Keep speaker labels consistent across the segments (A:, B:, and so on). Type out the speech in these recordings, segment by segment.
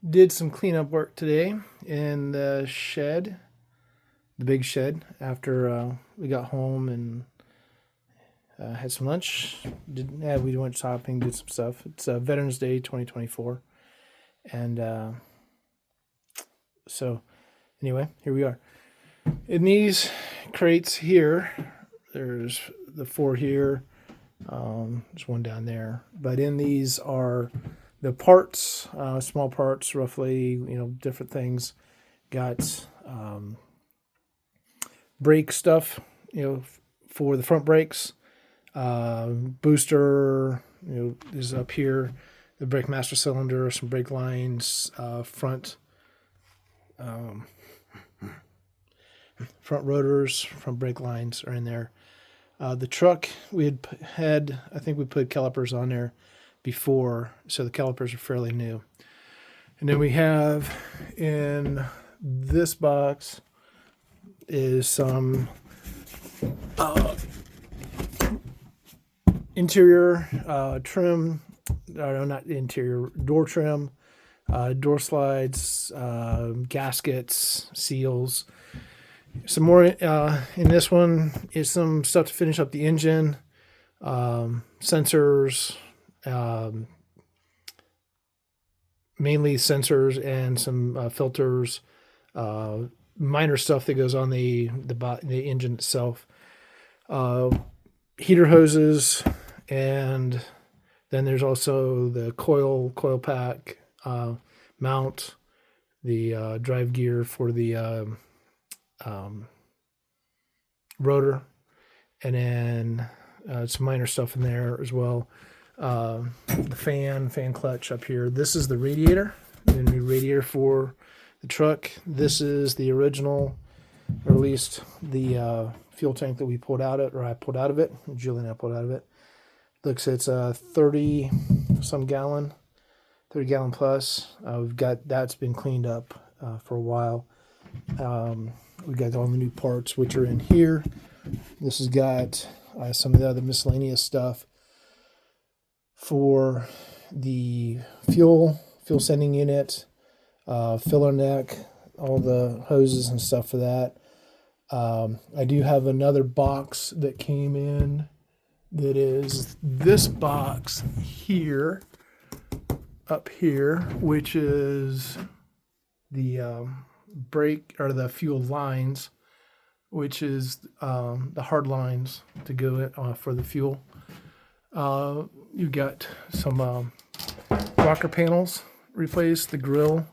A: Did some cleanup work today in the shed, the big shed, after we got home and had some lunch. We went shopping, did some stuff. It's Veterans Day 2024. And so, anyway, here we are. In these crates here, there's the 4 here, there's one down there. But in these are the parts, small parts, roughly, different things. Got brake stuff, for the front brakes. Booster, is up here. The brake master cylinder, some brake lines, front rotors, front brake lines are in there. The truck I think we put calipers on there before, so the calipers are fairly new. And then we have in this box is some interior trim, no, not interior, door trim, door slides, gaskets, seals. Some more in this one is some stuff to finish up the engine, sensors, mainly sensors and some filters, minor stuff that goes on the engine itself, heater hoses, and then there's also the coil pack, mount, the drive gear for the rotor, and then some minor stuff in there as well. The fan clutch up here. This is the radiator, the new radiator for the truck. This is the original, or at least the fuel tank that we pulled out of, or I pulled out of it. Julie and I pulled out of it. Looks, it's a 30 gallon plus. We've got that's been cleaned up for a while. We got all the new parts which are in here. This has got some of the other miscellaneous stuff for the fuel sending unit, filler neck, all the hoses and stuff for that. I do have another box that came in that is this box here, up here, which is the brake or the fuel lines, which is the hard lines to go for the fuel. You got some rocker panels replaced, the grill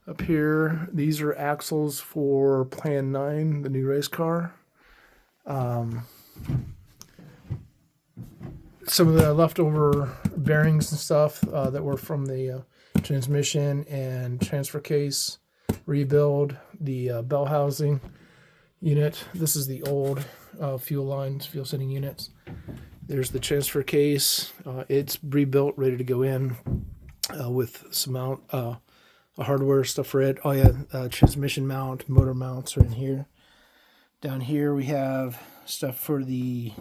A: up here. These are axles for Plan 9, the new race car. Some of the leftover bearings and stuff that were from the transmission and transfer case rebuild, the bell housing unit. This is the old fuel lines, fuel sending units. There's the transfer case. It's rebuilt, ready to go in with some hardware stuff for it. Oh yeah, transmission mount, motor mounts are in here. Down here we have stuff for the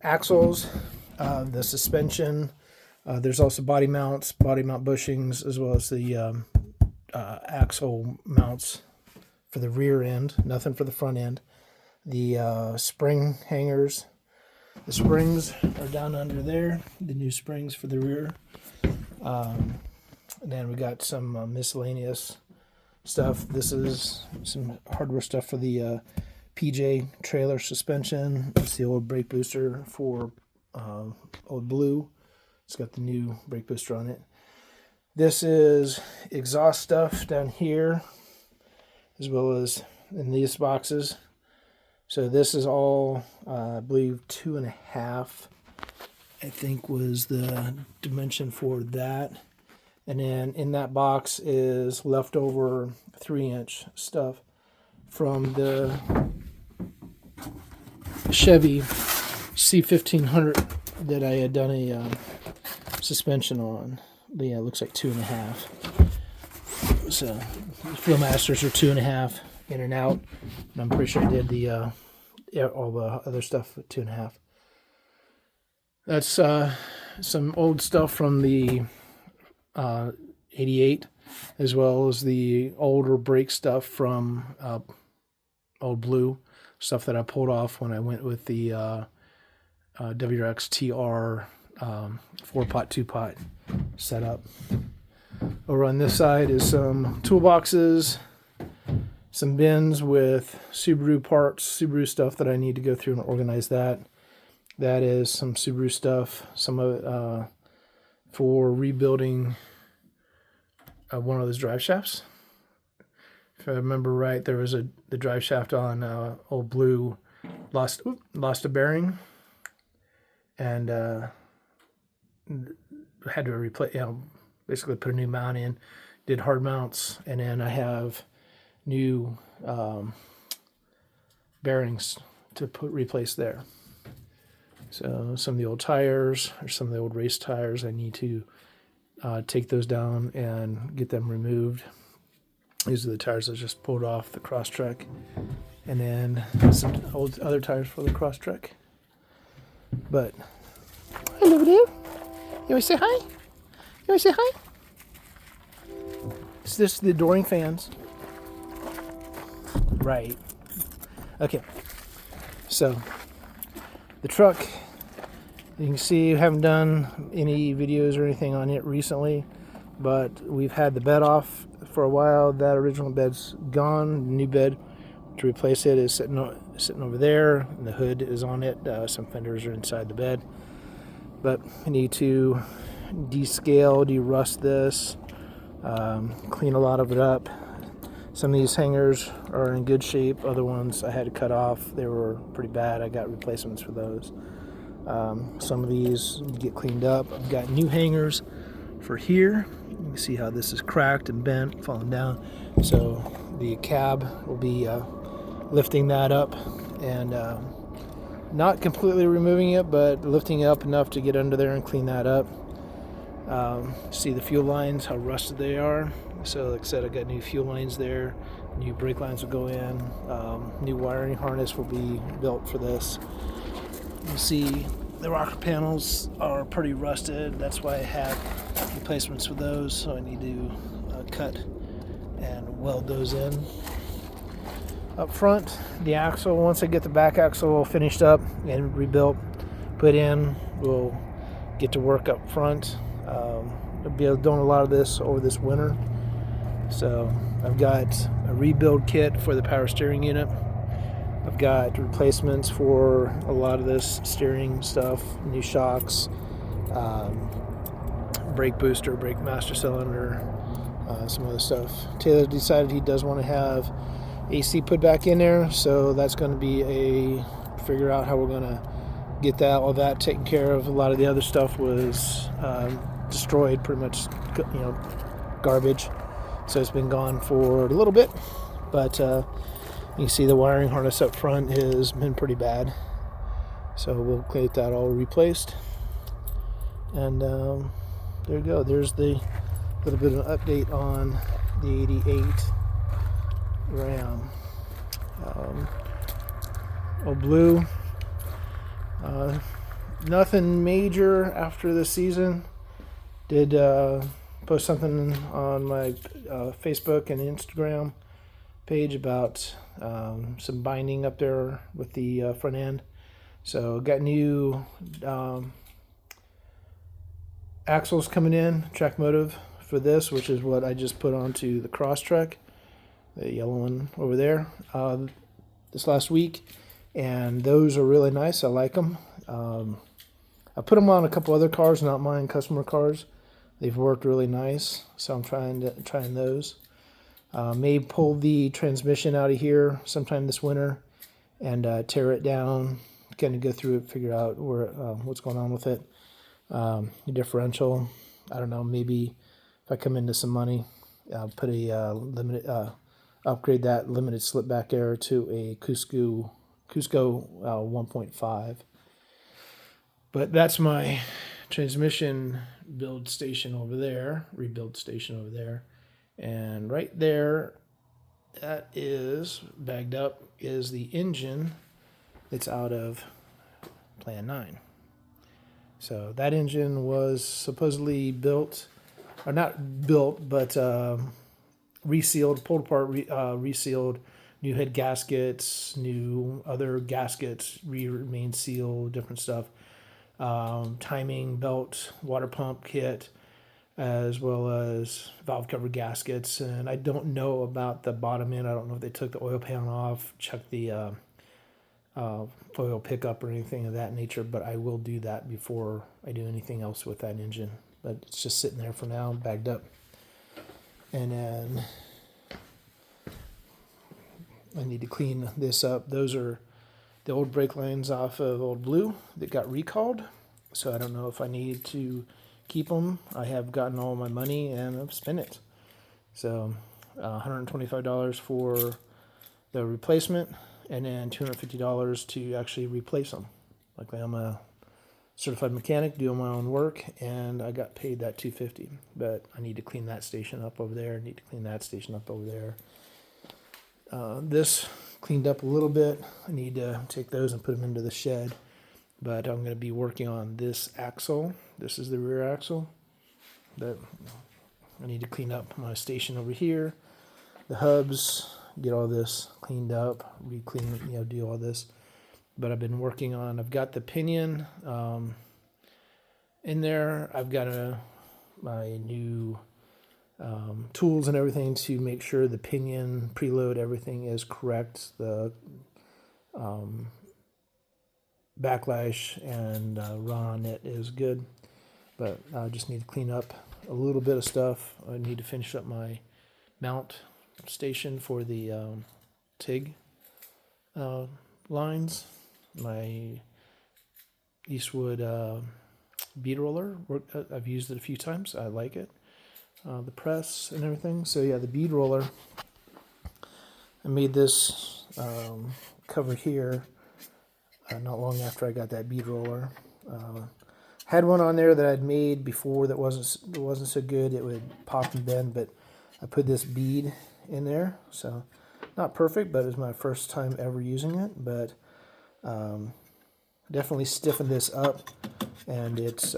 A: axles, the suspension. There's also body mount bushings, as well as the axle mounts for the rear end. Nothing for the front end. The spring hangers. The springs are down under there. The new springs for the rear. And then we got some miscellaneous stuff. This is some hardware stuff for the PJ trailer suspension. It's the old brake booster for old blue. It's got the new brake booster on it. This is exhaust stuff down here, as well as in these boxes. So this is all, I believe, 2.5, I think was the dimension for that. And then in that box is leftover 3-inch stuff from the Chevy C1500 that I had done a suspension on. Yeah, it looks like 2.5. So Fuel Masters are 2.5 in and out. And I'm pretty sure I did the all the other stuff at 2.5. That's some old stuff from the 88, as well as the older brake stuff from Old Blue, stuff that I pulled off when I went with the WRX-TR 4-pot, 2-pot setup. Over on this side is some toolboxes, some bins with Subaru parts, Subaru stuff that I need to go through and organize that. That is some Subaru stuff, some of it for rebuilding one of those drive shafts. If I remember right, there was the drive shaft on Old Blue lost a bearing, and had to replace, basically put a new mount in, did hard mounts, and then I have new bearings to replace there. So some of the old tires, or some of the old race tires, I need to take those down and get them removed. These are the tires I just pulled off the Crosstrek, and then some other tires for the Crosstrek. But hello there. You want to say hi? You want to say hi? Is this the Adoring fans? Right. Okay. So the truck, you can see I haven't done any videos or anything on it recently, but we've had the bed off for a while. That original bed's gone. The new bed to replace it is sitting over there, and the hood is on it. Some fenders are inside the bed, but I need to descale, derust this, clean a lot of it up. Some of these hangers are in good shape. Other ones I had to cut off. They were pretty bad. I got replacements for those. Some of these get cleaned up. I've got new hangers for here. You can see how this is cracked and bent, falling down. So the cab will be lifting that up and not completely removing it, but lifting it up enough to get under there and clean that up. See the fuel lines, how rusted they are. So like I said, I got new fuel lines there. New brake lines will go in. New wiring harness will be built for this. You see the rocker panels are pretty rusted. That's why I had replacements for those. So I need to cut and weld those in. Up front, the axle, once I get the back axle finished up and rebuilt, put in, we'll get to work up front. I'll be doing a lot of this over this winter. So I've got a rebuild kit for the power steering unit. I've got replacements for a lot of this steering stuff, new shocks, brake booster, brake master cylinder, some other stuff. Taylor decided he does want to have AC put back in there, so that's going to be figure out how we're going to get all that taken care of. A lot of the other stuff was destroyed, pretty much, garbage. So it's been gone for a little bit, but you can see the wiring harness up front has been pretty bad. So we'll get that all replaced. And there you go. There's the little bit of an update on the 88 Ram. Old Blue. Nothing major after the season. Did post something on my Facebook and Instagram page about some binding up there with the front end. So got new axles coming in, track motive for this, which is what I just put onto the Crosstrek, the yellow one over there, this last week. And those are really nice. I like them. I put them on a couple other cars, not mine, customer cars. They've worked really nice, so I'm trying those. May pull the transmission out of here sometime this winter and tear it down, kind of go through it, figure out what's going on with it. The differential, I don't know, maybe if I come into some money, I'll put a upgrade that limited slip back air to a Cusco 1.5. But that's my transmission rebuild station over there. And right there, that is bagged up, is the engine that's out of Plan 9. So that engine was supposedly built or not built, but resealed, pulled apart, resealed, new head gaskets, new other gaskets, remain sealed, different stuff, timing belt, water pump kit, as well as valve cover gaskets. And I don't know about the bottom end. I don't know if they took the oil pan off, checked the oil pickup or anything of that nature, but I will do that before I do anything else with that engine. But it's just sitting there for now, bagged up. And then I need to clean this up. Those are the old brake lines off of Old Blue that got recalled. So I don't know if I need to keep them. I have gotten all my money and I've spent it. So $125 for the replacement, and then $250 to actually replace them. Luckily, I'm a certified mechanic doing my own work, and I got paid that $250. But I need to clean that station up over there. I need to clean that station up over there. This cleaned up a little bit. I need to take those and put them into the shed. But I'm going to be working on this axle. This is the rear axle. But I need to clean up my station over here. The hubs, get all this cleaned up, re-clean, do all this. But I've been working on, I've got the pinion in there. I've got my new tools and everything to make sure the pinion preload, everything is correct. The backlash and run on it is good. But I just need to clean up a little bit of stuff. I need to finish up my mount station for the TIG lines. My Eastwood bead roller, I've used it a few times. I like it. The press and everything. So yeah, the bead roller. I made this cover here not long after I got that bead roller. Had one on there that I'd made before that wasn't so good. It would pop and bend, but I put this bead in there. So not perfect, but it was my first time ever using it. But definitely stiffened this up, and it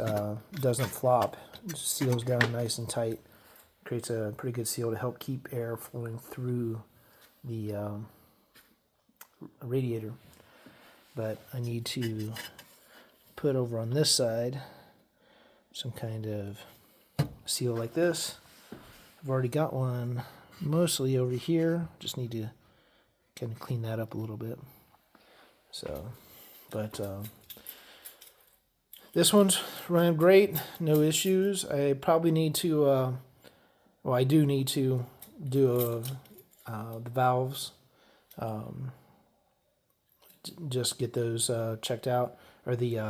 A: doesn't flop. It seals down nice and tight. Creates a pretty good seal to help keep air flowing through the radiator. But I need to put over on this side some kind of seal like this. I've already got one mostly over here. Just need to kind of clean that up a little bit. So, but this one's running great, no issues. I probably need to, well, I do need to do the valves. Just get those checked out, or the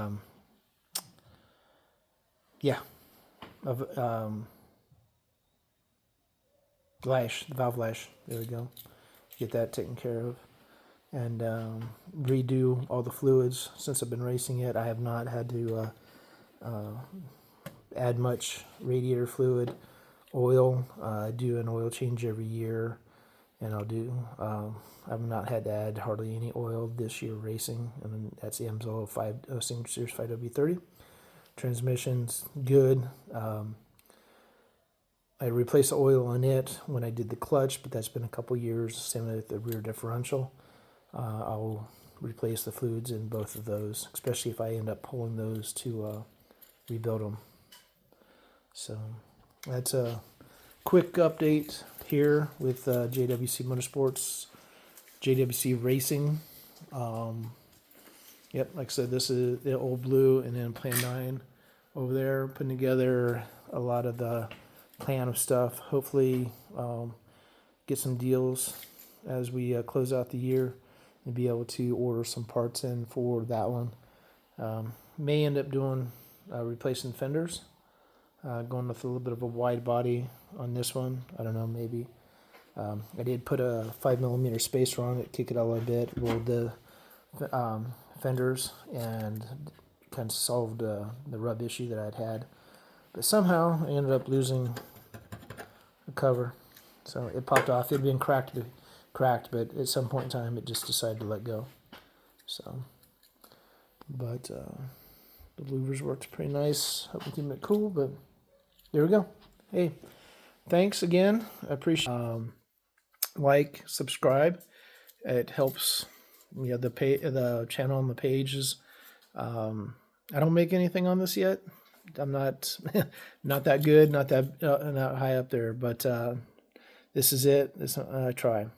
A: lash, the valve lash. There we go. Get that taken care of, and redo all the fluids. Since I've been racing it, I have not had to add much radiator fluid, oil. I do an oil change every year, and I'll do. I've not had to add hardly any oil this year racing, and that's the Amsoil Signature Series 5W30. Transmission's good. I replaced the oil on it when I did the clutch, but that's been a couple years. Same with the rear differential. I'll replace the fluids in both of those, especially if I end up pulling those to rebuild them. So that's a quick update here with JWC Motorsports, JWC Racing. Yep, like I said, this is the Old Blue, and then Plan 9 over there, putting together a lot of the plan of stuff. Hopefully get some deals as we close out the year and be able to order some parts in for that one. May end up doing replacing fenders, going with a little bit of a wide body on this one. I don't know, maybe. I did put a 5mm spacer on it, kick it out a bit, rolled the fenders, and kind of solved the rub issue that I'd had. But somehow I ended up losing the cover, so it popped off. It had been cracked, but at some point in time it just decided to let go. So, but the louvers worked pretty nice. Hope we keep it cool, but there we go. Hey, thanks again. I appreciate like, subscribe. It helps. The channel and the pages. I don't make anything on this yet. I'm not not that good, not high up there, but this is it. This I try.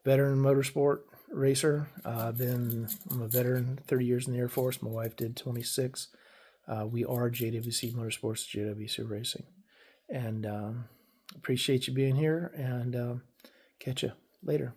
A: Veteran motorsport racer. I'm a veteran, 30 years in the Air Force. My wife did 26. We are JWC Motorsports, JWC Racing, and appreciate you being here. And catch you later.